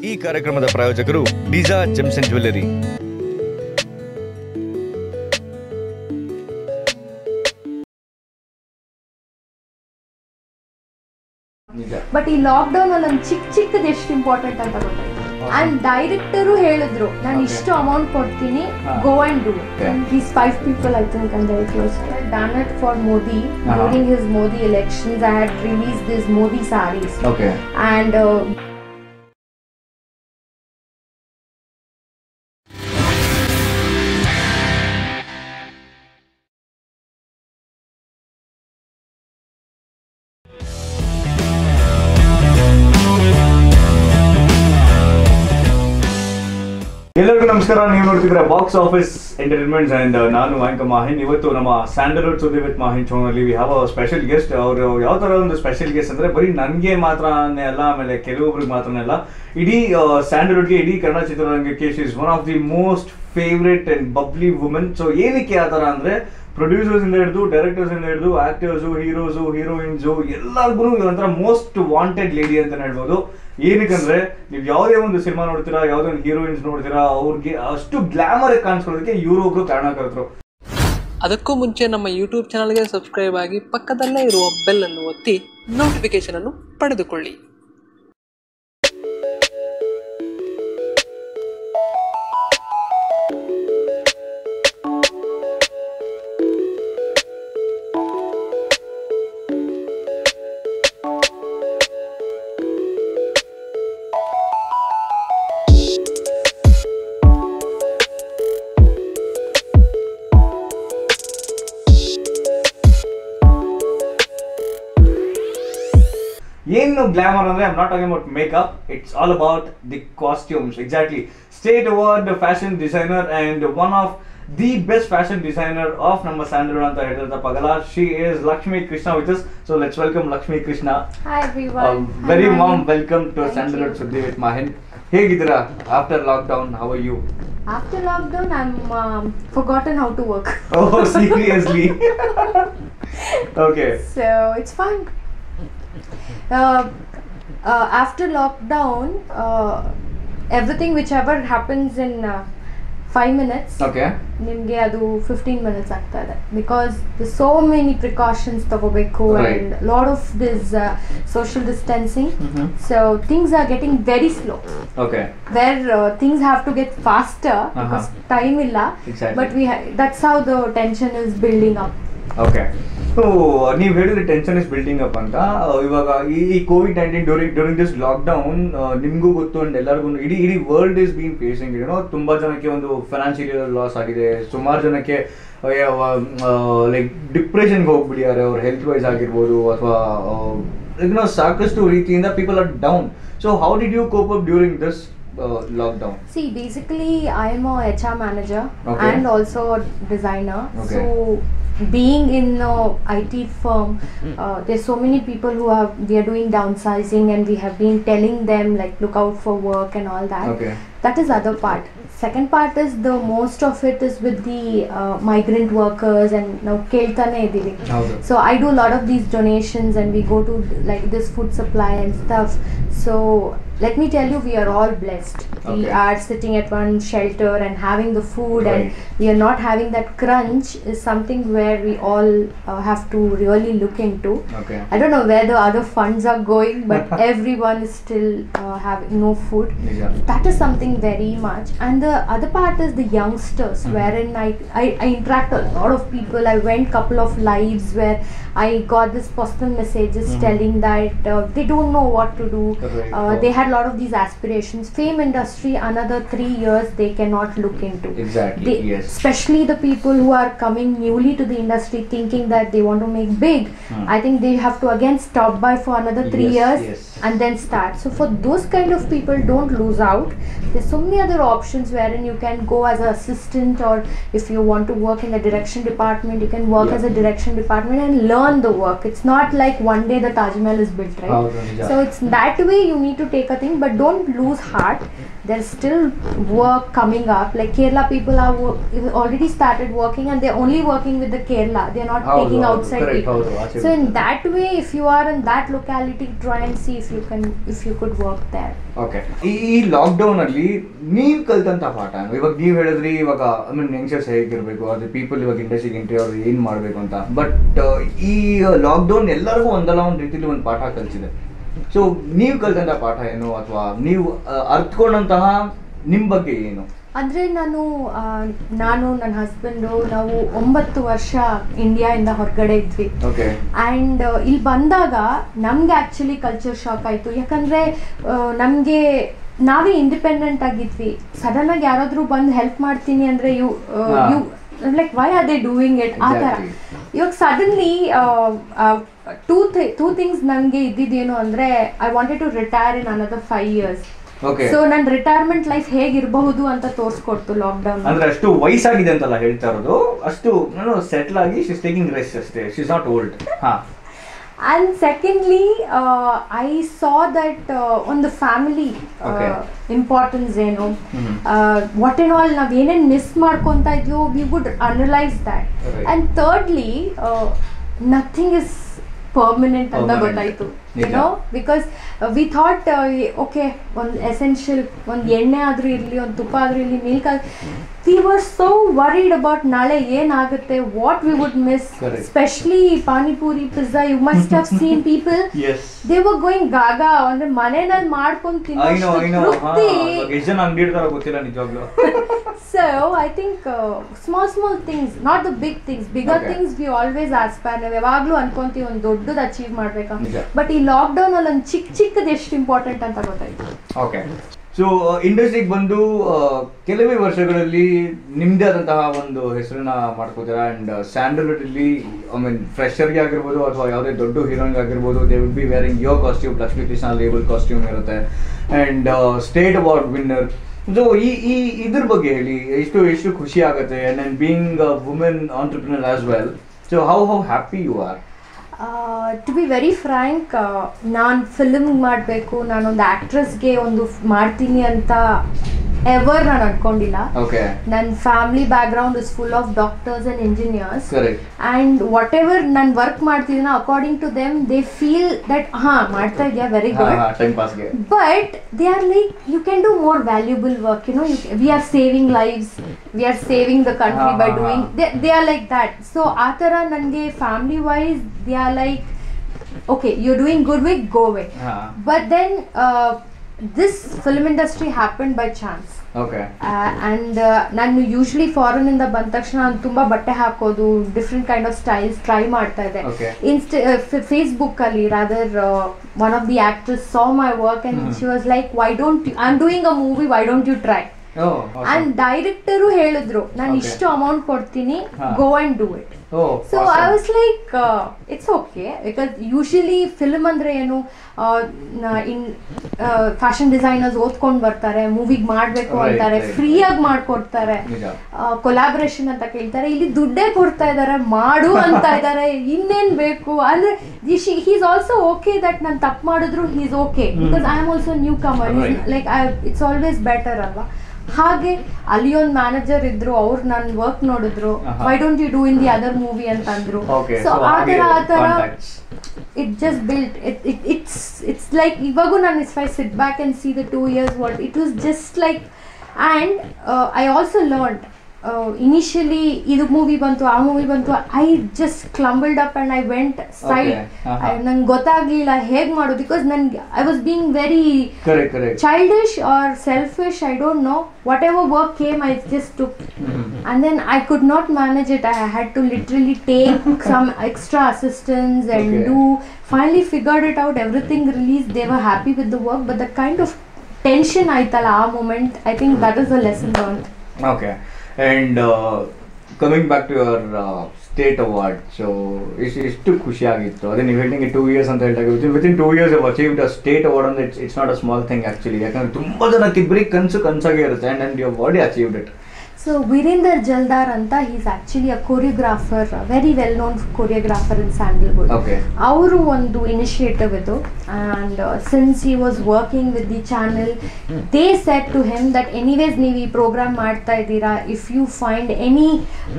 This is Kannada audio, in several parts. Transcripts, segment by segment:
ಈ ಕಾರ್ಯಕ್ರಮದ ಪ್ರಾಯೋಜಕರು ಡಿಸಾ ಜೆಮ್ಸ್ ಅಂಡ್ ಜ್ಯುವೆಲ್ಲರಿ. ಬಟ್ ಈ ಲಾಕ್ಡೌನ್ ಅಲ್ಲಿ ಒಂದು ಚಿಕ್ಕದು ಎಷ್ಟು ಇಂಪಾರ್ಟೆಂಟ್ ಅಂತ ಗೊತ್ತಾಯ್ತು. ಅಂಡ್ ಡೈರೆಕ್ಟರು ಹೇಳಿದ್ರು ನಾನು ಇಷ್ಟು ಅಮೌಂಟ್ ಕೊಡ್ತೀನಿ, go and do. These 5 people I think and they close done it for Modi during his Modi elections. I had released these Modi sarees. Okay. And ಎಲ್ಲರಿಗೂ ನಮಸ್ಕಾರ. ನೀವು ನೋಡ್ತಿದ್ರೆ ಬಾಕ್ಸ್ ಆಫೀಸ್ ಎಂಟರ್ಟೈನ್ಮೆಂಟ್ಸ್ ಅಂಡ್ ನಾನು ಆಂಕರ್ ಮಾಹಿನ್. ಇವತ್ತು ನಮ್ಮ ಸ್ಯಾಂಡಲ್ವುಡ್ ಸುದ್ದಿ ವಿತ್ ಮಾಹಿನ್ ಶೋನಲ್ಲಿ we have a special guest. ಅವರು ಯಾವ ತರ ಒಂದು ಸ್ಪೆಷಲ್ ಗೆಸ್ಟ್ ಅಂದ್ರೆ ಬರೀ ನನಗೆ ಮಾತ್ರನೇ ಅಲ್ಲ, ಆಮೇಲೆ ಕೆಲವೊಬ್ರಿಗೆ ಮಾತ್ರನೇ ಅಲ್ಲ, ಇಡೀ ಸ್ಯಾಂಡಲ್ವುಡ್ಗೆ, ಇಡೀ ಕನ್ನಡ ಚಿತ್ರರಂಗಕ್ಕೆ she is one of the most favourite and bubbly women. So ಏನಕ್ಕೆ ಆ ಥರ ಅಂದರೆ ಪ್ರೊಡ್ಯೂಸರ್ಸ್ ಇಂದ ಹಿಡಿದು, ಡೈರೆಕ್ಟರ್ಸ್ ಇಂದ ಹಿಡಿದು, ಆಕ್ಟರ್ಸು, ಹೀರೋಸು, ಹೀರೋಯಿನ್ಸು ಎಲ್ಲರಿಗೂ ಒಂಥರ ಮೋಸ್ಟ್ ವಾಂಟೆಡ್ ಲೇಡಿ ಅಂತ ಹೇಳ್ಬೋದು. ಏನಕ್ಕಂದ್ರೆ ನೀವು ಯಾವುದೇ ಒಂದು ಸಿನಿಮಾ ನೋಡ್ತೀರಾ, ಯಾವುದೇ ಒಂದು ಹೀರೋಯಿನ್ಸ್ ನೋಡ್ತೀರಾ, ಅವ್ರಿಗೆ ಅಷ್ಟು ಗ್ಲಾಮರ್ ಕಾಣಿಸ್ಕೊಳ್ಳೋದಕ್ಕೆ ಇವರೊಬ್ರು ಕಾರಣಕರ್ತರು. ಅದಕ್ಕೂ ಮುಂಚೆ ನಮ್ಮ ಯೂಟ್ಯೂಬ್ ಚಾನಲ್ಗೆ ಸಬ್ಸ್ಕ್ರೈಬ್ ಆಗಿ ಪಕ್ಕದಲ್ಲೇ ಇರುವ ಬೆಲ್ ಅನ್ನು ಒತ್ತಿ ನೋಟಿಫಿಕೇಶನ್ ಅನ್ನು ಪಡೆದುಕೊಳ್ಳಿ. ಏನು ಗ್ಲಾಮರ್ ಅಂದ್ರೆ I'm not talking about makeup, it's all about the costumes. Exactly. State award fashion designer and one of the best fashion designer of ನಮ್ಮ ಸ್ಯಾಂಡಲ್ವುಡ್ ಅಂತ ಹೇಳಿದ್ರೆ ತಪ್ಪಾಗಲ್ಲ. She is Lakshmi Krishna with us. So let's welcome Lakshmi Krishna. Hi everyone. Very warm welcome to Sandalwood Suddhi with Mahin. ಹೇಗಿದ್ದೀರಾ after lockdown? How are you? After lockdown, I'm forgotten how to work. Oh, seriously? Okay. So it's fun. After lockdown, everything whichever happens in 5 minutes, Okay. ನಿಮಗೆ ಅದು 15 minutes ಆಗ್ತಾ ಇದೆ, because there's so many precautions ತಗೋಬೇಕು, Right. and lot of this social distancing. So things are getting very slow, Okay. where things have to get faster because time illa. Exactly. But that's how the tension is building up. Okay. So ನೀವು ಹೇಳಿದ್ರೆ ಟೆನ್ಷನ್ ಇಸ್ ಬಿಲ್ಡಿಂಗ್ ಅಪ್ ಅಂತ. ಇವಾಗ ಈ ಕೋವಿಡ್-19 ಡ್ಯೂರಿಂಗ್ ದಿಸ್ ಲಾಕ್ಡೌನ್ ನಿಮಗೂ ಗೊತ್ತು ಅಂಡ್ ಎಲ್ಲರಿಗೂ, ಇಡೀ ವರ್ಲ್ಡ್ ಇಸ್ ಬೀನ್ ಫೇಸಿಂಗ್ ಏನೋ. ತುಂಬ ಜನಕ್ಕೆ ಒಂದು ಫೈನಾನ್ಷಿಯಲ್ ಲಾಸ್ ಆಗಿದೆ, ಸುಮಾರು ಜನಕ್ಕೆ ಲೈಕ್ ಡಿಪ್ರೆಷನ್ಗೆ ಹೋಗ್ಬಿಟ್ಟಿದ್ದಾರೆ, ಅವ್ರ ಹೆಲ್ತ್ ವೈಸ್ ಆಗಿರ್ಬೋದು, ಅಥವಾ ಏನೋ ಸಾಕಷ್ಟು ರೀತಿಯಿಂದ people are down. So how did you cope up during this lockdown? See, basically I am a HR manager. Okay. And also a designer. Okay. So being in a IT firm, there's so many people we are doing downsizing, and we have been telling them like look out for work and all that. Okay. That is other part. Second part is the most of it is with the migrant workers, and now keltane idivi. So I do a lot of these donations, and we go to like this food supply and stuff. So let me tell you, we are all blessed. Okay. We are sitting at one shelter and having the food, Right. and we are not having that crunch is something where we all have to really look into. Okay. I don't know where the other funds are going, but everyone is still having no food. Yeah. That is something very much. And the other part is the youngsters, wherein I interact a lot of people. I went couple of lives where I got this personal messages telling that they don't know what to do. Correct. They had a lot of these aspirations. Fame industry, another 3 years they cannot look into. Exactly. Yes. Especially the people who are coming newly to the industry thinking that they want to make big. I think they have to again stop by for another 3 Yes, years yes. and then start. So for those kind of people, don't lose out. there's so many other options wherein you can go as an assistant, or if you want to work in the direction department, you can work as a direction department and learn the work. It's not like one day the Taj Mahal is built, right? So it's that way you need to take a thing, but don't lose heart. There's still work coming up. Like Kerala people are already started working, and they're only working with the Kerala. They're not taking outside people. So in that way, if you are in that locality, try and see if you could work there. Okay. ಈ ಲಾಕ್ಡೌನ್ ಅಲ್ಲಿ ನೀವು ಕಲ್ತಂತ ಪಾಠ, ಇವಾಗ ನೀವು ಹೇಳಿದ್ರಿ ಇವಾಗ ಐ ಮೀನ್ ಯಂಗ್ಸ್ಟರ್ಸ್ ಹೇಗಿರ್ಬೇಕು, ಅದು ಪೀಪಲ್ ಇವಾಗ ಇಂಡಸ್ಟ್ರಿಗೆ ಎಂಟ್ರಿ ಅವ್ರು ಏನು ಮಾಡಬೇಕು ಅಂತ. ಬಟ್ ಈ ಲಾಕ್ಡೌನ್ ಎಲ್ಲರಿಗೂ ಒಂದಲ್ಲ ಒಂದು ರೀತಿಲಿ ಒಂದು ಪಾಠ ಕಲಿಸಿದೆ. ಸೊ ನೀವು ಕಲ್ತಂತ ಪಾಠ ಏನು, ಅಥವಾ ನೀವು ಅರ್ಥಕೊಂಡಂತಹ ನಿಮ್ಮ ಬಗ್ಗೆ ಏನು? ಅಂದರೆ ನಾನು ನನ್ನ ಹಸ್ಬೆಂಡು ನಾವು 9 ವರ್ಷ ಇಂಡಿಯಾಯಿಂದ ಹೊರಗಡೆ ಇದ್ವಿ. ಆ್ಯಂಡ್ ಇಲ್ಲಿ ಬಂದಾಗ ನಮಗೆ ಆ್ಯಕ್ಚುಲಿ ಕಲ್ಚರ್ ಶಾಕ್ ಆಯಿತು. ಯಾಕಂದರೆ ನಮಗೆ ನಾವೇ ಇಂಡಿಪೆಂಡೆಂಟ್ ಆಗಿದ್ವಿ. ಸಡನ್ನಾಗಿ ಯಾರಾದರೂ ಬಂದು ಹೆಲ್ಪ್ ಮಾಡ್ತೀನಿ ಅಂದರೆ you like why are they doing it, ಆ ಥರ. ಇವಾಗ ಸಡನ್ಲಿ ಟೂ ಥಿಂಗ್ಸ್ ನನಗೆ ಇದ್ದಿದ್ದೇನು ಅಂದರೆ I wanted to retire in another 5 years. So ನನ್ನ ರಿಟೈರ್ಮೆಂಟ್ ಲೈಫ್ ಹೇಗಿರಬಹುದು ಅಂತ ತೋರಿಸ್ಕೊಡ್ತು ಲಾಕ್ಡೌನ್. ಅಂದ್ರೆ ಅಷ್ಟು ವಯಸ್ಸಾಗಿದೆ ಅಂತಲ್ಲ ಹೇಳ್ತಾ ಇರೋದು, ಅಷ್ಟು ನಾನು ಸೆಟ್ಲ್ ಆಗಿ ಶಿ ಇಸ್ ಟೇಕಿಂಗ್ ರೆಸ್ಟ್ ಅಷ್ಟೇ, she is not old. And secondly, I saw that on the family importance ಏನು, what and all ನಾವು ಏನೇನು ಮಿಸ್ ಮಾಡ್ಕೊತಾ ಇದೆಯೋ we would analyze that. And thirdly, nothing is permanent ಅಂತ ಗೊತ್ತಾಯ್ತು, you know, because we thought okay, ಒಂದು essential ಒಂದು ಎಣ್ಣೆ ಆದ್ರೂ ಇರಲಿ, ಒಂದು ತುಪ್ಪ ಆದ್ರೂ ಇರಲಿ, milk, we were so worried about ನಾಳೆ ಏನಾಗುತ್ತೆ, what we would miss. Especially pani puri, pizza, you must have seen people, they were going gaga. ಅಂದ್ರೆ ಮನೆಯಲ್ಲಿ ಮಾಡ್ಕೊಂಡು ತಿನ್ನೋಷ್ಟು ತೃಪ್ತಿ. ಎಷ್ಟು ಜನ ಅಂಗಡಿ ಇಡ್ತಾರೋ ಗೊತ್ತಿಲ್ಲ ನಿಜವಾಗ್ಲೂ. So I think small things, not the big things, bigger things we always aspire. ನಾವು ಯಾವಾಗಲೂ ಅನ್ಕೊಂತೀವಿ ಒಂದು ದೊಡ್ಡದು ಅಚೀವ್ ಮಾಡ್ಬೇಕು, ಬಟ್ ಈ ಲಾಕ್ಡೌನ್ ಅಲ್ಲಿ ಒಂದು ಚಿಕ್ಕದು ಎಷ್ಟು ಇಂಪಾರ್ಟೆಂಟ್ ಅಂತ ಗೊತ್ತಾಯ್ತು. ಓಕೆ. ಸೊ ಇಂಡಸ್ಟ್ರಿಗೆ ಬಂದು ಕೆಲವೇ ವರ್ಷಗಳಲ್ಲಿ ನಿಮ್ಮದೇ ಆದಂತಹ ಒಂದು ಹೆಸರನ್ನ ಮಾಡ್ಕೋತೀರಾ. ಆ್ಯಂಡ್ ಸ್ಯಾಂಡಲ್ವುಡ್ ಅಲ್ಲಿ ಐ ಮೀನ್ ಫ್ರೆಶರ್ಗೆ ಆಗಿರ್ಬೋದು ಅಥವಾ ಯಾವುದೇ ದೊಡ್ಡ ಹೀರೋಯಿನ್ಗೆ ಆಗಿರ್ಬೋದು, they will be wearing your costume, Lakshmi Krishna label costume ಇರುತ್ತೆ. And state award winner. So ಈ ಇದ್ರ ಬಗ್ಗೆ ಹೇಳಿ, ಎಷ್ಟು ಖುಷಿ ಆಗುತ್ತೆ. And being a women entrepreneur as well, so how happy you are? To be very frank, ನಾನು ಫಿಲ್ಮ್ ಮಾಡಬೇಕು, ನಾನೊಂದು ಆ್ಯಕ್ಟ್ರೆಸ್ಗೆ ಒಂದು ಮಾಡ್ತೀನಿ ಅಂತ ಎವರ್ ನಾನು ಅನ್ಕೊಂಡಿಲ್ಲ. ನನ್ನ family background is full of doctors and engineers, and whatever ನಾನು ವರ್ಕ್ ಮಾಡ್ತಿದ್ದೀನೋ according to them they feel that ಮಾಡ್ತಾ ಇದೆಯಾ very good, but they are like you can do more valuable work, you know, we are saving lives, we are saving the country by doing, they are like that. So ಆ ಥರ ನನಗೆ family wise they are like okay, you're doing good way, go away. But then this film industry happened by chance. And ನಾನು ಯೂಶ್ವಲಿ ಫಾರಿನ್ ಇಂದ ಬಂದ ತಕ್ಷಣ ನಾನು ತುಂಬಾ ಬಟ್ಟೆ ಹಾಕೋದು, different kind of styles try ಮಾಡ್ತಾ ಇದ್ದೆ. ಫೇಸ್ಬುಕ್ ಅಲ್ಲಿ rather one of the actors saw my work and she was like, why don't I am doing a movie, why don't you try? And director ಹೇಳಿದ್ರು, ನಾನು ಇಷ್ಟು ಅಮೌಂಟ್ ಕೊಡ್ತೀನಿ, go and do it. So I was like it's okay, because usually film ಅಂದ್ರೆ ಏನು, ಇನ್ ಫ್ಯಾಷನ್ ಡಿಸೈನರ್ಸ್ ಓದ್ಕೊಂಡು ಬರ್ತಾರೆ, ಮೂವಿಗೆ ಮಾಡಬೇಕು ಅಂತಾರೆ, ಫ್ರೀಯಾಗಿ ಮಾಡ್ಕೊಡ್ತಾರೆ, ಕೊಲಾಬ್ರೇಷನ್ ಅಂತ ಕೇಳ್ತಾರೆ. ಇಲ್ಲಿ ದುಡ್ಡೇ ಕೊಡ್ತಾ ಇದ್ದಾರೆ, ಮಾಡು ಅಂತ ಇದ್ದಾರೆ, ಇನ್ನೇನ್ ಬೇಕು ಅಂದ್ರೆ ಹೀಸ್ ಆಲ್ಸೋ ಓಕೆ ದಟ್ ನಾನು ತಪ್ಪು ಮಾಡಿದ್ರು he's okay, because I am also newcomer, like it's always better ಅಲ್ವಾ. ಹಾಗೆ ಅಲ್ಲಿ ಒಂದು ಮ್ಯಾನೇಜರ್ ಇದ್ರು, ಅವ್ರು ನನ್ನ ವರ್ಕ್ ನೋಡಿದ್ರು, why don't you do in the other movie ಅಂತ ಅಂದ್ರು. ಸೊ ಆ ಥರ it just built it's like ivagu nan if I sit back and see the 2 years what it was just like. And I also learned initially idu movie bantu aa movie bantu, I just clumbled up and I went side. Nange gottagilla hege madu, because I was being very childish or selfish, I don't know, whatever work came I just took. And then I could not manage it, I had to literally take some extra assistance and do, finally figured it out, everything released, they were happy with the work, but the kind of tension aitala aa moment, I think that is a lesson learned. Okay. And coming back to your state award. So ಎಷ್ಟು ಖುಷಿ ಆಗಿತ್ತು. ಅದೇ ನೀವು ಹೇಳಿದಂಗೆ 2 years ಅಂತ ಹೇಳಿದಾಗ within 2 years have achieved a state award ಅಂದ್ರೆ it's not a small thing actually. ಯಾಕಂದ್ರೆ ತುಂಬಾ ಜನಕ್ಕೆ ಬರೀ ಕನಸಾಗೇ ಇರುತ್ತೆ and you have already achieved it. So Virender Jaldar anta, he's actually a choreographer, a very well known choreographer in Sandalwood. Okay. Avaru ಒಂದು initiative idu, and since he was working with the channel, they said to him that anyways ನೀವು ಈ program ಮಾಡ್ತಾ ಇದ್ದೀರಾ, if you find any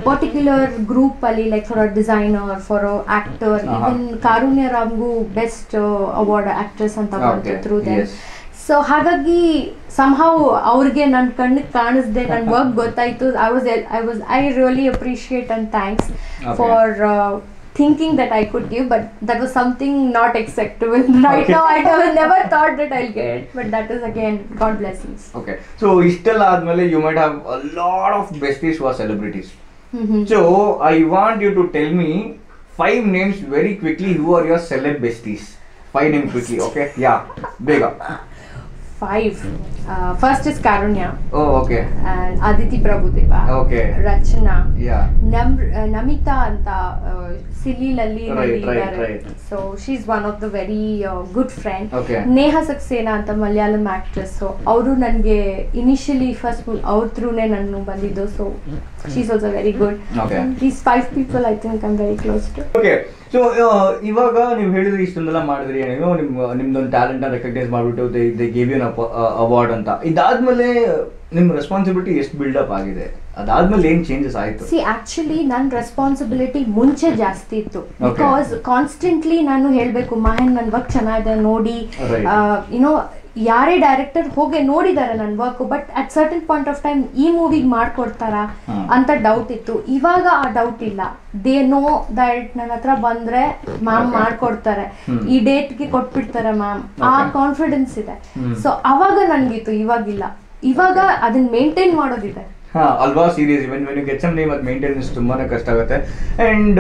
particular group ಅಲ್ಲಿ, like for a designer, for a actor, even Karunya Ramgu best award actress ಅಂತ ಬಂತು through them. Yes. ಸೊ ಹಾಗಾಗಿ somehow ಅವ್ರಿಗೆ ನನ್ನ ಕಣ್ಣಿಗೆ ಕಾಣಿಸ್ದೆ ನನ್ನ ವರ್ಕ್ ಗೊತ್ತಾಯ್ತು. I really appreciate and thanks for thinking that I could give, but that was something not acceptable right now. I never thought that I'll get, but that is again God blessings. Okay, so ಇಷ್ಟೆಲ್ಲ ಆದ್ಮೇಲೆ you might have a lot of besties who are celebrities. So I want you to tell me 5 names very quickly. Who are your celeb besties? 5 names quickly, okay? Yeah, bega. 5. First is Karunya. Oh, okay. And Aditi Prabhudeva. Okay. Rachna. Yeah. Namita anta Silly Lalli. Right. So she's one of the very good friend. Okay. Neha Saxena anta Malayalam actress. So ಅವರು ನನಗೆ initially first ಅವ್ರ throughನೇ ನಾನು ಬಂದಿದ್ದು. So she's also very good. Okay. And these 5 people I think I'm very close to. Okay. So ಇವಾಗ ನೀವು ಹೇಳಿದ್ರಿ ಇಷ್ಟೊಂದೆಲ್ಲ ಮಾಡಿದ್ರಿ, ನೀವು ನಿಮ್ದೊಂದು ಟ್ಯಾಲೆಂಟ್ ರೆಕಗ್ನೈಸ್ ಮಾಡಿಬಿಟ್ಟು ದೇ ಗೇವ್ ಯು ಅವಾರ್ಡ್ ಅಂತ. ಇದಾದ್ಮೇಲೆ ನಿಮ್ಮ ರೆಸ್ಪಾನ್ಸಿಬಿಲಿಟಿ ಎಷ್ಟು ಬಿಲ್ಡಪ್ ಆಗಿದೆ? ಅದಾದ್ಮೇಲೆ ಏನ್ ಚೇಂಜಸ್ ಆಯ್ತು? ಸಿ ಆಕ್ಚುಲಿ ನನ್ನ ರೆಸ್ಪಾನ್ಸಿಬಿಲಿಟಿ ಮುಂಚೆ ಜಾಸ್ತಿ ಇತ್ತು. ಬಿಕಾಸ್ ಕಾನ್ಸ್ಟೆಂಟ್ಲಿ ನಾನು ಹೇಳ್ಬೇಕು, ಮಾಹನ್ ನನ್ನ ವರ್ಕ್ ಚೆನ್ನಾಗಿದೆ ನೋಡಿ, ಯುನೋ ಯಾರೇ ಡೈರೆಕ್ಟರ್ ಹೋಗಿ ನೋಡಿದ್ದಾರೆ ನನ್ನ work, but at certain point of time ಈ ಮೂವಿಗೆ ಮಾಡ್ಕೊಡ್ತಾರಾ ಅಂತ ಡೌಟ್ ಇತ್ತು. ಇವಾಗ ಆ ಡೌಟ್ ಇಲ್ಲ. ದೇ ನೋ ದಟ್ ನನ್ನ ಹತ್ರ ಬಂದ್ರೆ ಮ್ಯಾಮ್ ಮಾಡ್ಕೊಡ್ತಾರೆ, ಈ ಡೇಟ್ಗೆ ಕೊಟ್ಬಿಡ್ತಾರೆ ಮ್ಯಾಮ್, ಆ ಕಾನ್ಫಿಡೆನ್ಸ್ ಇದೆ. ಸೊ ಅವಾಗ ನನ್ಗಿತ್ತು, ಇವಾಗಿಲ್ಲ. ಇವಾಗ ಅದನ್ನ ಮೇಂಟೈನ್ ಮಾಡೋದಿದೆ ಅಲ್ವಾ? Serious when you get some name ಅದು ಮೇಂಟೆನೆನ್ಸ್ ತುಂಬಾನೇ ಕಷ್ಟ ಆಗುತ್ತೆ. ಅಂಡ್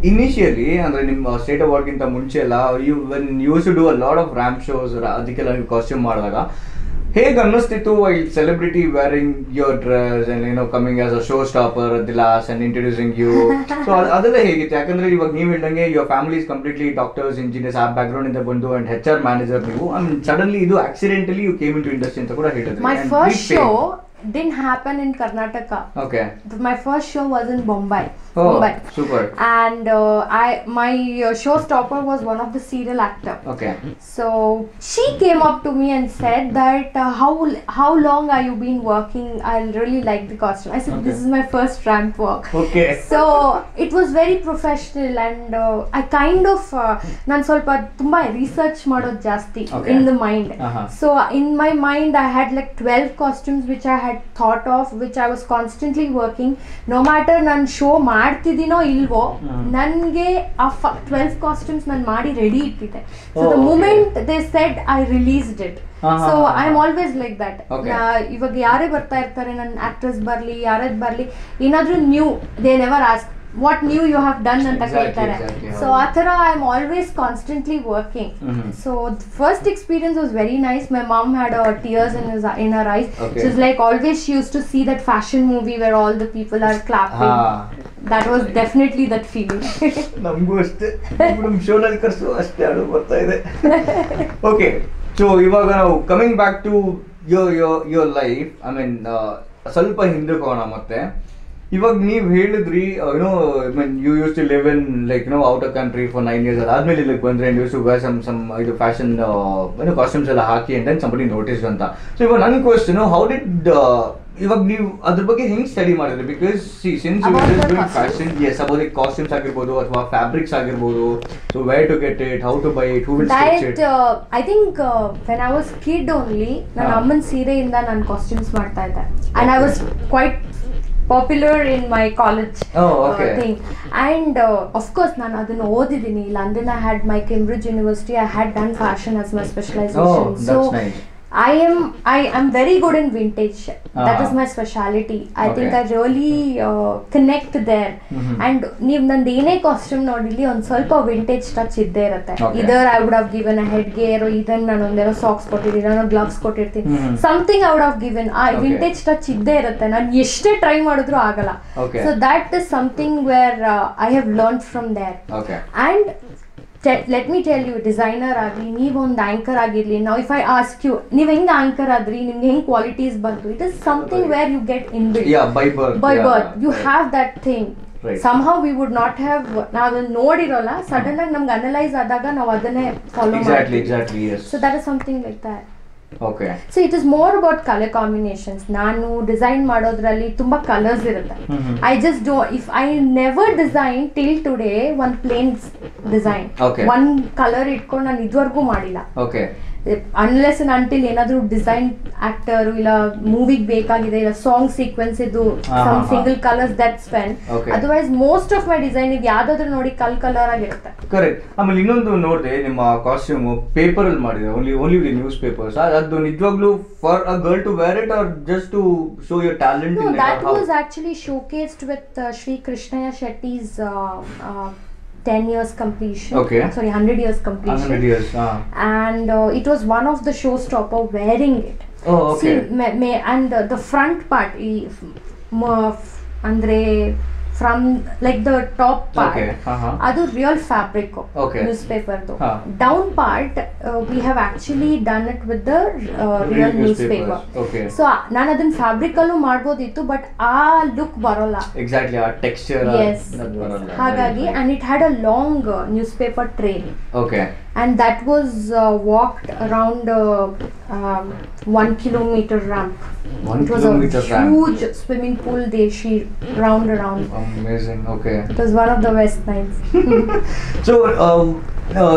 ಇನಿಷಿಯಲಿ ಅಂದ್ರೆ ನಿಮ್ಮ ಸ್ಟೇಟ್ ಅವಾರ್ಡ್ಗಿಂತ ಮುಂಚೆ ಎಲ್ಲ used to do a lot of ramp shows, ಅದಕ್ಕೆಲ್ಲ ನೀವು ಕಾಸ್ಟ್ಯೂಮ್ ಮಾಡಿದಾಗ ಹೇಗೆ ಅನ್ನಿಸ್ತಿತ್ತು I celebrity wearing your dress and coming as a show stopper at the last and introducing you? So ಅದೆಲ್ಲ ಹೇಗಿತ್ತು? ಯಾಕಂದ್ರೆ ಇವಾಗ ನೀವು ಹೇಳ್ದಂಗೆ your family is completely doctors, engineers, ಆ ಬ್ಯಾಕ್ ಗ್ರೌಂಡ್ ಇಂದ ಬಂದು ಅಂಡ್ HR ಮ್ಯಾನೇಜರ್ ನೀವು, ಅಂಡ್ ಸಡನ್ಲಿ ಇದು accidentally you came into industry ಅಂತ ಕೂಡ ಹೇಳಿದ್ರಿ. My first show didn't happen in Karnataka. Okay. My first show was in Bombay. Oh, Mumbai. Super. And my showstopper was one of the serial actor. Okay. So she came up to me and said that how long are you been working? I really like the costume. I said, okay, this is my first ramp walk. Okay. So it was very professional, and I kind of nan solpa tumba research madod jasti in the mind. So in my mind I had like 12 costumes which I had thought of, which I was constantly working. No matter nan show ಮಾಡ್ತಿದ್ದೀನೋ ಇಲ್ವೋ, ನನಗೆ ಆ 12 ಕಾಸ್ಟ್ಯೂಮ್ಸ್ ನಾನು ಮಾಡಿ ರೆಡಿ ಇಟ್ಟಿದ್ದೆ. So the moment they said I released it. So I am always like that. ಇವಾಗ ಯಾರೇ ಬರ್ತಾ ಇರ್ತಾರೆ, ನನ್ನ ಆಕ್ಟ್ರೆಸ್ ಬರ್ಲಿ, ಯಾರೇ ಬರ್ಲಿ, ಏನಾದ್ರೂ new, they never ask what new you have done ಅಂತ ಕೇಳ್ತಾರೆ. ಸೊ ಆ ಥರ I am always constantly working. So the first experience was very nice. My mom had tears in her eyes. She was like, always she used to see that fashion movie where all the people are clapping. That was definitely that feeling. ನಮಗೂ ಅಷ್ಟೇ, ನಮ್ಮ ಶೋನಲ್ಲಿ ಕರ್ಸು ಅಷ್ಟೇ ಅದು ಬರ್ತಾ ಇದೆ. ಓಕೆ, ಸೊ ಇವಾಗ ನಾವು coming back to your life, I mean ಸ್ವಲ್ಪ ಹಿಂದಕ್ಕೆ ಹೋಗೋಣ. ಮತ್ತೆ ಇವಾಗ ನೀವು ಹೇಳಿದ್ರಿ you used to live in like out of country for 9 years. ಅದಾದ್ಮೇಲೆ ಇಲ್ಲಿಗೆ ಬಂದ್ರೆ and used to wear some ಇದು ಫ್ಯಾಷನ್ ಕಾಸ್ಟ್ಯೂಮ್ಸ್ ಎಲ್ಲ ಹಾಕಿ ಅಂಡ್ ದೆನ್ ಸಂಬಡಿ ನೋಟಿಸ್ ಅಂತ. ಸೊ ಇವಾಗ ನನ್ನ ಕ್ವೆಶ್ಚನ್, ಹೌ ಡಿಡ್ ಇವಾಗ ನೀವು ಅದ್ರ ಬಗ್ಗೆ ಹೆಂಗ್ ಸ್ಟಡಿ ಮಾಡಿದ್ರಿ? Because since you are doing fashion, yes, about the costumes ಆಗಿರ್ಬೋದು ಅಥವಾ ಫ್ಯಾಬ್ರಿಕ್ಸ್ ಆಗಿರ್ಬೋದು, so where to get it, how to buy it, who will stitch it? I think when I was kid only ನನ್ನ ಅಮ್ಮನ ಸೀರೆಯಿಂದ ನಾನು ಕಾಸ್ಟ್ಯೂಮ್ಸ್ ಮಾಡ್ತಾ ಇದ್ದೆ. And I was quite popular in my college thing, and of course ನಾನು ಅದನ್ನ ಓದಿದ್ದೀನಿ. London I had my Cambridge University, I had done fashion as my specialization. Oh, that's nice. I'm very good in vintage. That is my speciality. I think I really connect there. And ನೀವು ನಂದು ಏನೇ ಕಾಸ್ಟ್ಯೂಮ್ ನೋಡಿಲಿ ಒಂದು ಸ್ವಲ್ಪ ವಿಂಟೇಜ್ ಟಚ್ ಇದ್ದೇ ಇರುತ್ತೆ. Either I would have given a headgear, ಇದನ್ನ ನಾನು ಒಂದೇನೋ ಸಾಕ್ಸ್ ಕೊಟ್ಟಿದ್ದೀನಿ, ನಾನು ಗ್ಲವ್ಸ್ ಕೊಟ್ಟಿರ್ತೀನಿ, something I would have given. ಆ ವಿಂಟೇಜ್ ಟಚ್ ಇದ್ದೇ ಇರುತ್ತೆ, ನಾನು ಎಷ್ಟೇ ಟ್ರೈ ಮಾಡಿದ್ರು ಆಗಲ್ಲ. So that is something where I have learn from there. And let me tell you, designer ಆಗಲಿ, ನೀವೊಂದು ಆಂಕರ್ ಆಗಿರ್ಲಿ, ನಾವು ಇಫ್ ಐ ಆಸ್ಕ್ ಯು ನೀವು ಹೆಂಗ್ ಆಂಕರ್ ಆದ್ರಿ, ನಿಮ್ಗೆ ಹೆಂಗ್ ಕ್ವಾಲಿಟೀಸ್ ಬಂತು, it is something where you get in by birth you have that thing. somehow we would not have, ನಾವು ನೋಡಿರೋಲ್ಲ, ಸಡನ್ ಆಗಿ ನಮ್ಗೆ ಅನಲೈಸ್ ಆದಾಗ ನಾವು ಅದನ್ನೇ ಫಾಲೋ ಮಾಡ್ತೀವಿ. So that is something like that. Okay. So it is more about color combinations. ನಾನು ಡಿಸೈನ್ ಮಾಡೋದ್ರಲ್ಲಿ ತುಂಬಾ ಕಲರ್ಸ್ ಇರುತ್ತೆ. I just do, if I never design till today one plain design, one color ಇಟ್ಕೊಂಡು ನಾನು ಇದುವರೆಗೂ ಮಾಡಿಲ್ಲ. ಅನ್ಲೆಸ್ ಅಂಡ್ ಅಂಟಿಲ್ ಏನಾದ್ರು ಡಿಸೈನ್ ಆಕ್ಟರ್ ಇಲ್ಲ ಮೂವಿಗೆ ಬೇಕಾಗಿದೆ, ಇಲ್ಲ ಸಾಂಗ್ ಸೀಕ್ವೆನ್ಸ್ ಇದು some single colours that's when. Otherwise most of my design ಇದು ಯಾವ್ದಾದ್ರು ನೋಡಿ ಕಲರ್ ಆಗಿರುತ್ತೆ. ಕರೆಕ್ಟ್. ಆಮೇಲೆ ಇನ್ನೊಂದು ನೋಡಿದೆ, ನಿಮ್ಮ ಕಾಸ್ಟ್ಯೂಮ್ ಪೇಪರ್ ಅಲ್ಲಿ ಮಾಡಿದೆ, ಓನ್ಲಿ ವಿತ್ ನ್ಯೂಸ್ ಪೇಪರ್ಸ್. ಅದು ನಿಜವಾಗ್ಲೂ for a girl to wear it or just to show your talent? No, that was actually showcased with Sri Krishnaya Shetty's 10 years completion. Sorry, 100 years completion. 100 years. And it was one of the showstopper wearing it. See, and the front part, andre from like the top part, adu real fabric newspaper tho. Down part we have actually done it with the real newspaper. So nan adan fabric allu ಮಾಡಬಹುದಿತ್ತು, but ಆ look ಬರೋಲ್ಲ. Exactly, ಆ texture ಬರೋಲ್ಲ. ಹಾಗಾಗಿ, and it had a long newspaper trail. And that was walked around 1 kilometer ramp. It was a huge swimming pool she round around. Amazing. It was one of the best nights. So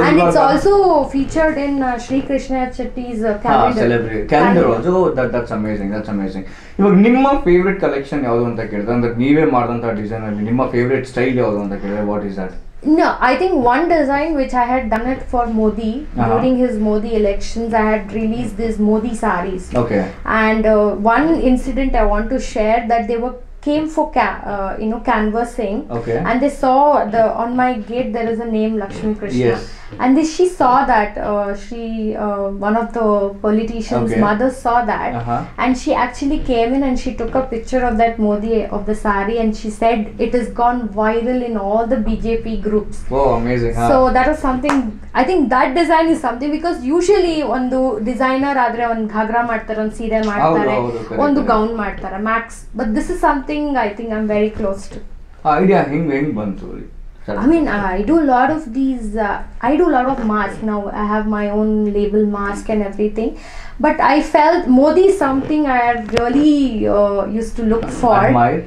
and it's also featured in Sri Krishna Chetty's calendar also. That's amazing. ಇವಾಗ ನಿಮ್ಮ ಫೇವರೇಟ್ ಕಲೆಕ್ಷನ್ ಯಾವುದು ಅಂತ ಕೇಳಿದ್ರೆ, ಅಂದ್ರೆ ನೀವೇ ಮಾಡಿದಂತ ಡಿಸೈನ್ ಅಲ್ಲಿ ನಿಮ್ಮ ಫೇವರೇಟ್ ಸ್ಟೈಲ್ ಯಾವುದು ಅಂತ ಕೇಳಿದ್ರೆ, what is that? No, I think one design which I had done it for Modi during his Modi elections. I had released these Modi saris. And one incident I want to share, that they came for canvassing, and they saw on my gate there is a name Lakshmi Krishna. And she saw that one of the politicians' mothers saw that, and she actually came in and she took a picture of that Modi of the sari, and she said it has gone viral in all the BJP groups. Oh, amazing. So that was something. I think that design is something, because usually ಒಂದು ಡಿಸೈನರ್ ಆದ್ರೆ ಒಂದು ಘಾಗ್ರಾ ಮಾಡ್ತಾರೆ, ಒಂದು ಸೀರೆ ಮಾಡ್ತಾರೆ, ಒಂದು ಗೌನ್ ಮಾಡ್ತಾರೆ Max. But this is something I think I'm very close to. Idea ಹೆಂಗ್ ಬಂತು? I mean, I do a lot of these, I do a lot of masks now. I have my own label mask and everything. But I felt Modi is something I had really used to look for. Admire.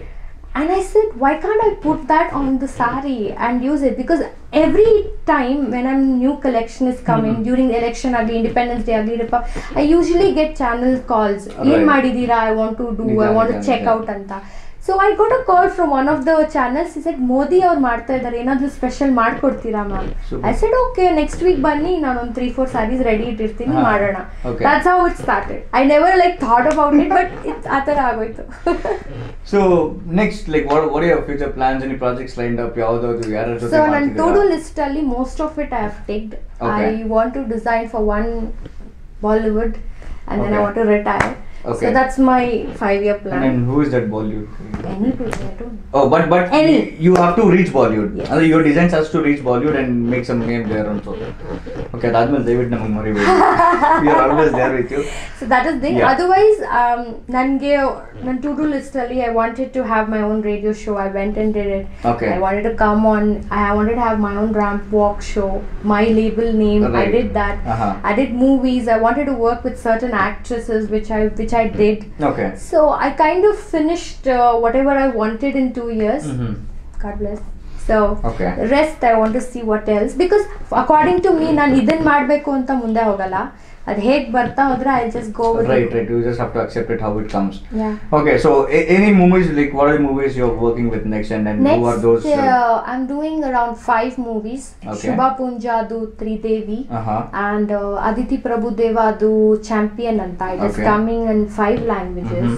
And I said, why can't I put that on the sari and use it? Because every time when a new collection is coming, during the election, Independence Day, I usually get channel calls. Yen madidira, I want to do, I want to check out anta. So I got a call from one of the channels. He said, Modi ಅವ್ರು ಮಾಡ್ತಾ ಇದ್ದಾರೆ, ಏನಾದರೂ ಸ್ಪೆಷಲ್ ಮಾಡ್ಕೊಡ್ತೀರಾ ma'am? I said, okay, next week ಬನ್ನಿ, ನಾನು ಒಂದು 3-4 sarees ರೆಡಿ ಇಟ್ಟಿರ್ತೀನಿ, ಮಾಡೋಣ. That's how it started. I never thought about it, but it's ಆ ಥರ ಆಗೋಯ್ತು. So next, what are your future plans? Any projects lined up? ಯಾವ್ದಾದ್ರು ಯಾರ ಜೊತೆ So ಮಾಡ್ತಿದ್ದೀರಾ? ನನ್ನ to-do list ಅಲ್ಲಿ most of it I have ticked. I want to design for one Bollywood, and then I want to retire. So that's my 5-year plan. And who is that Bollywood? Any person, I don't know. Oh, but any. You have to reach Bollywood. Yes. Your designs has to reach Bollywood and make some name there also. Okay, that David namak maribedu. We are always there with you. So that is the thing. Otherwise, nange nan to-do list alli I wanted to have my own radio show. I went and did it. I wanted to come on. I wanted to have my own ramp walk show, my label name. I did that. I did movies. I wanted to work with certain actresses, which I did. So I kind of finished whatever I wanted in 2 years. God bless. So rest I want to see what else, because according to me, ನಾನು ಇದನ್ನ ಮಾಡಬೇಕು ಅಂತ ಮುಂದೆ ಹೋಗಲ್ಲ. ಅದು ಹೇಗೆ ಬರ್ತಾ ಹೋದ್ರೆ I just go with Right. You just have to accept it how it comes. Yeah. Okay, so any movies, like what are the movies you're working with next, and who are those? I'm doing around 5 movies. Okay. Shubha Punjadu Tridevi Uh-huh. and Aditi Prabhudevadu Champion anta. It is Okay. coming in 5 languages.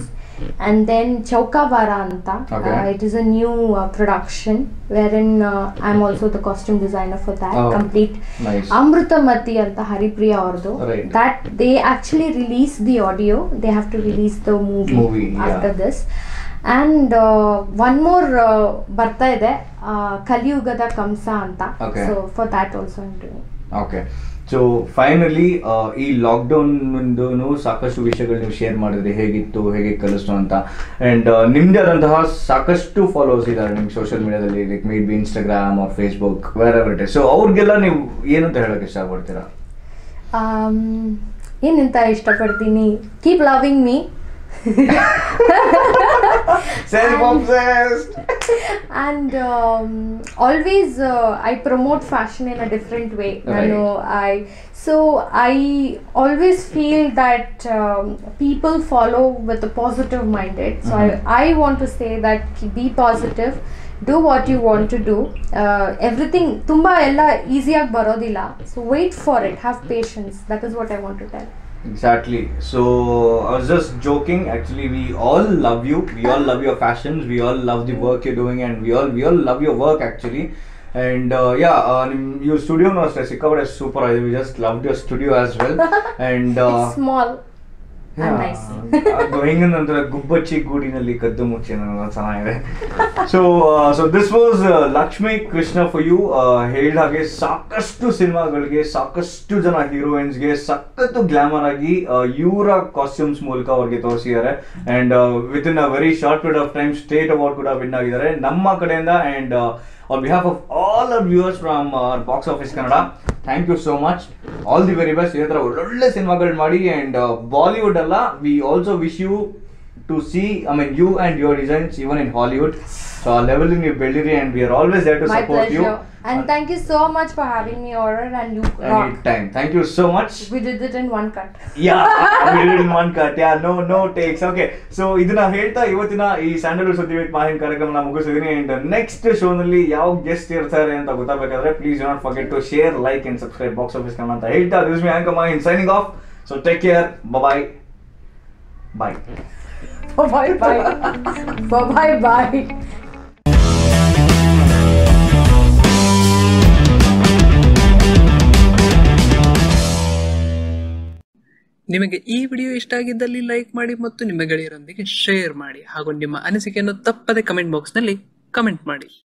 And then Chaukavara anta. Okay. It is a new production wherein I'm also the costume designer for that. Oh, Complete. nice. Amrutamati anta Haripriya avardu. Right. That they actually release the audio. They have to release the movie after this. And one more ಬರ್ತಾ ಇದೆ ಕಲಿಯುಗದ ಕಂಸ ಅಂತ. Okay. So for that also I'm doing. Okay so finally ಈ ಲಾಕ್ಡೌನ್ ಮುಂದೂ ಸಾಕಷ್ಟು ವಿಷಯಗಳು ನೀವು ಶೇರ್ ಮಾಡಿದ್ರಿ, ಹೇಗಿತ್ತು, ಹೇಗೆ ಕಲಿಸ್ತು ಅಂತ. ಆ್ಯಂಡ್ ನಿಮ್ಮದೇ ಆದಂತಹ ಸಾಕಷ್ಟು ಫಾಲೋವರ್ಸ್ ಇದ್ದಾರೆ ನಿಮ್ಮ ಸೋಷಿಯಲ್ ಮೀಡಿಯಾದಲ್ಲಿ, like maybe Instagram or Facebook wherever it is. So ಅವ್ರಿಗೆಲ್ಲ ನೀವು ಏನಂತ ಹೇಳೋಕ್ಕೆ ಇಷ್ಟಪಡ್ತೀರಾ? ಏನಂತ ಇಷ್ಟಪಡ್ತೀನಿ, keep loving me. Self-obsessed. And always I promote fashion in a different way. Right. I always feel that people follow with a positive minded. So I want to say that be positive, do what you want to do. Everything tumba ella easy ag barodilla, so wait for it, have patience. That is what I want to tell. Exactly. So I was just joking. Actually, we all love you. We all love your fashions. We all love the work you're doing, and we all love your work actually. And your studio no sikavade super. We just loved your studio as well. And It's small and nice. ಅದು ಹೆಂಗಂದ್ರೆ ಗುಬ್ಬಚ್ಚಿ ಗೂಡಿನಲ್ಲಿ ಕದ್ದು ಮುಚ್ಚಿ ಚೆನ್ನಾಗಿದೆ. So this was Lakshmi Krishna for you. ಹೇಳಿದ ಹಾಗೆ ಸಾಕಷ್ಟು ಸಿನಿಮಾಗಳಿಗೆ, ಸಾಕಷ್ಟು ಜನ ಹೀರೋಯಿನ್ಸ್ಗೆ ಸಖತ್ತು ಗ್ಲಾಮರ್ ಆಗಿ ಇವರ ಕಾಸ್ಟ್ಯೂಮ್ಸ್ ಮೂಲಕ ಅವ್ರಿಗೆ ತೋರಿಸಿದ್ದಾರೆ. And with in a very short period of time state award ಕೂಡ ವಿನ್ ಆಗಿದ್ದಾರೆ ನಮ್ಮ ಕಡೆಯಿಂದ. And on behalf of all our viewers from Box Office Kannada, thank you so much. All the very best. ಇದೇ ಥರ ಒಳ್ಳೊಳ್ಳೆ ಸಿನಿಮಾಗಳು ಮಾಡಿ. ಆ್ಯಂಡ್ ಬಾಲಿವುಡ್ ಅಲ್ಲ, we also wish you to see, you and your designs even in Hollywood. So ಆ ಲೆವೆಲ್ ನೀವು ಬೆಳೀರಿ, and we are always there to My support you. pleasure. And thank you so much for having me over, and you rock. Anytime. Thank you so much. We did it in one cut. Yeah, we did it in one cut. Yeah, no takes. Okay, so ಇದನ್ನ ಹೇಳ್ತಾ ಇವತ್ತಿನ ಈ ಸ್ಯಾಂಡಲ್ವುಡ್ ಸುದ್ದಿ ವಿತ್ ಮಾಹಿನ್ ಕಾರ್ಯಕ್ರಮನ ಮುಗಿಸಿದೀನಿ. ಅಂಡ್ ನೆಕ್ಸ್ಟ್ ಶೋ ನಲ್ಲಿ ಯಾವ ಗೆಸ್ಟ್ ಇರ್ತಾರೆ ಅಂತ ಗೊತ್ತಾಗಬೇಕಾದ್ರೆ please do not forget to share, like and subscribe box office Kannada ಅಂತ ಹೇಳ್ತಾ this me anchor Mahin signing off. So take care, bye bye. Bye. ನಿಮಗೆ ಈ ವಿಡಿಯೋ ಇಷ್ಟ ಆಗಿದ್ದಲ್ಲಿ ಲೈಕ್ ಮಾಡಿ ಮತ್ತು ನಿಮ್ಮ ಗೆಳೆಯರೊಂದಿಗೆ ಶೇರ್ ಮಾಡಿ ಹಾಗೂ ನಿಮ್ಮ ಅನಿಸಿಕೆಯನ್ನು ತಪ್ಪದೆ ಕಮೆಂಟ್ ಬಾಕ್ಸ್ನಲ್ಲಿ ಕಮೆಂಟ್ ಮಾಡಿ.